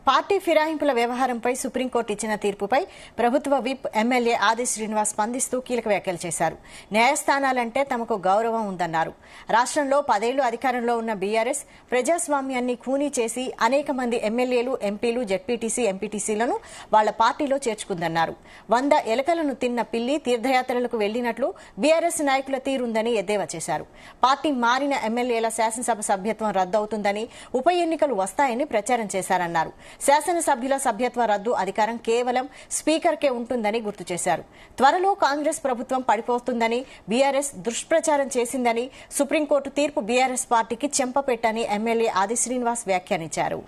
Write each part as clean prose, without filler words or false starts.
Party ఫిరాయింపుల వ్యవహారంపై supreme court ఇచ్చిన తీర్పుపై ప్రభుత్వ విప్ ఎమ్మెల్యే ఆది శ్రీనివాస్ స్పందిస్తూ కీలక వ్యాఖ్యలు చేశారు. న్యాయస్థానాలంటే తమకు గౌరవం ఉందన్నారు. రాష్ట్రంలో 10 ఏళ్లు అధికారంలో ఉన్న బీఆర్ఎస్ ప్రజాస్వామ్యాన్ని ఖూనీ చేసి అనేక మంది ఎమ్మెల్యేలు, ఎంపీలు, జెడ్పీటీసీ, ఎంపీటీసీలను వాళ్ల పార్టీలో చేర్చుకుందన్నారు. 100 ఎలకలను తిన్న పిల్లి తీర్థయాత్రలకు వెళ్లినట్లు బీఆర్ఎస్ నాయకుల తీరుందని ఎద్దేవా చేశారు. పార్టీ మారిన ఎమ్మెల్యేల శాసనసభ సభ్యత్వం రద్దవుతుందని, ఉప ఎన్నికలు వస్తాయని ప్రచారం చేశారన్నారు. శాసనసభ్యుల సభ్యత్వ రద్దు అధికారం కేవలం స్పీకర్కే ఉంటుందని గుర్తు చేశారు. త్వరలో కాంగ్రెస్ ప్రభుత్వం పడిపోతుందని బీఆర్ఎస్ దుష్ప్రచారం చేసిందని, సుప్రీంకోర్టు తీర్పు బీఆర్ఎస్ పార్టీకి చెంపపెట్టని ఎమ్మెల్యే ఆది శ్రీనివాస్ వ్యాఖ్యానించారు.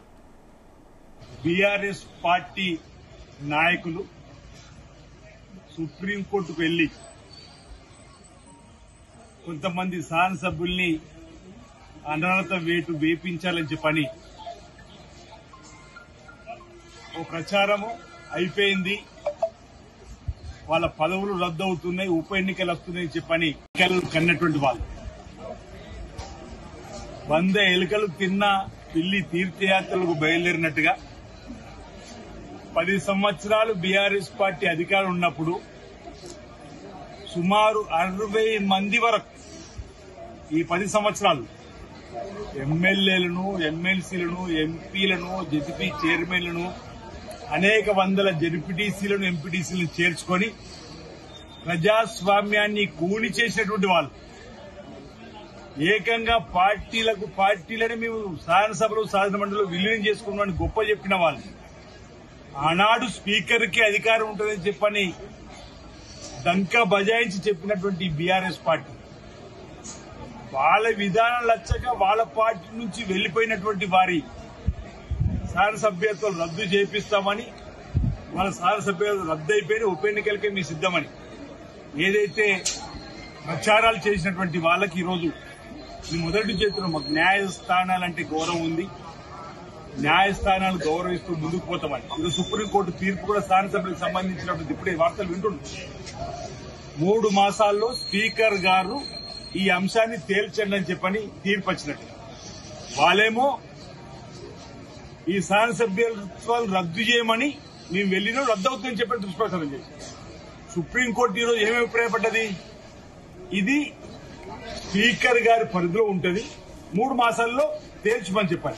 బీఆర్ఎస్ పార్టీ నాయకులు సుప్రీంకోర్టుకు వెళ్లి కొంతమంది శాసనసభ్యుల్ని అనర్హత వేటు వేపించాలని చెప్పని ఓ ప్రచారము అయిపోయింది, వాళ్ళ పదవులు రద్దు అవుతున్నాయి, ఉప ఎన్నికలు వస్తున్నాయని చెప్పని ఎన్నికలు కన్నటువంటి వాళ్ళు 100 ఎలుకలు తిన్న పిల్లి తీర్థయాత్రలకు బయలుదేరినట్టుగా 10 సంవత్సరాలు బీఆర్ఎస్ పార్టీ అధికారం ఉన్నప్పుడు సుమారు 60 మంది వరకు ఈ 10 సంవత్సరాలు ఎమ్మెల్యేలను, ఎమ్మెల్సీలను, ఎంపీలను, జెడ్పీ చైర్మన్లను, అనేక వందల జెడ్పీటీసీలను, ఎంపీటీసీలను చేర్చుకొని ప్రజాస్వామ్యాన్ని కూలి చేసినటువంటి వాళ్ళు, ఏకంగా పార్టీలని మేము శాసనసభలో, శాసనమండలిలో విలీనం చేసుకున్నామని గొప్ప చెప్పిన వాళ్ళు, ఆనాడు స్పీకర్ కి అధికారం ఉంటుందని చెప్పని డంకా బజాయించి చెప్పినటువంటి బీఆర్ఎస్ పార్టీ వాళ్ళ విధానం లచ్చక వాళ్ళ పార్టీ నుంచి వెళ్లిపోయినటువంటి వారి శాసనసభ్యత్వాలు రద్దు చేపిస్తామని, వాళ్ళ శాసనసభ్యత్వాలు రద్దు అయిపోయిన ఉప ఎన్నికలకే మీ సిద్దమని ఏదైతే ప్రచారాలు చేసినటువంటి వాళ్ళకి ఈరోజు మీ మొదటి చేతుల్లో మాకు న్యాయస్థానాలంటే గౌరవం ఉంది, న్యాయస్థానాలు గౌరవిస్తూ ముందుకు పోతామని ఈరోజు సుప్రీంకోర్టు తీర్పు కూడా శాసనసభ్యులకు సంబంధించినటువంటి ఇప్పుడే వార్తలు వింటున్నాం. 3 మాసాల్లో స్పీకర్ గారు ఈ అంశాన్ని తేల్చండి అని చెప్పని తీర్పు వచ్చినట్టు, వాళ్ళేమో ఈ శాసనసభ్యత్వాలు రద్దు చేయమని మేము వెళ్లినా రద్దు అవుతుందని చెప్పని దుష్ప్రచారం చేశారు. సుప్రీంకోర్టు ఈరోజు ఏమి అభిప్రాయపడ్డది, ఇది స్పీకర్ గారి పరిధిలో ఉంటుంది, 3 మాసాల్లో తేల్చమని చెప్పారు.